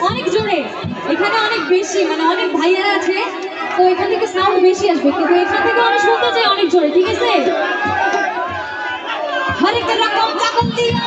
অনেক জোরে, এখানে অনেক বেশি, মানে অনেক ভাইয়ারা আছে, তো এখান থেকে সাউন্ড বেশি আসবে, কিন্তু এখান থেকে অনেক শুনতে চাই অনেক জোরে, ঠিক আছে? হরেক রকম পাগল দিয়া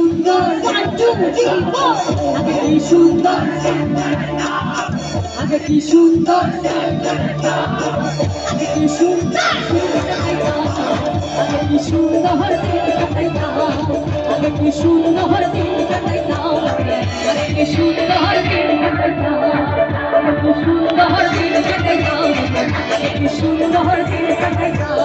সুন্দর 1 2 3 4 আগে কি সুন্দর আগে কি সুন্দর আগে কি সুন্দর আগে কি সুন্দর আগে কি সুন্দর দিন কাটাইতাম আগে কি সুন্দর দিন কাটাইতাম আগে কি সুন্দর দিন কাটাইতাম আগে কি সুন্দর দিন কাটাইতাম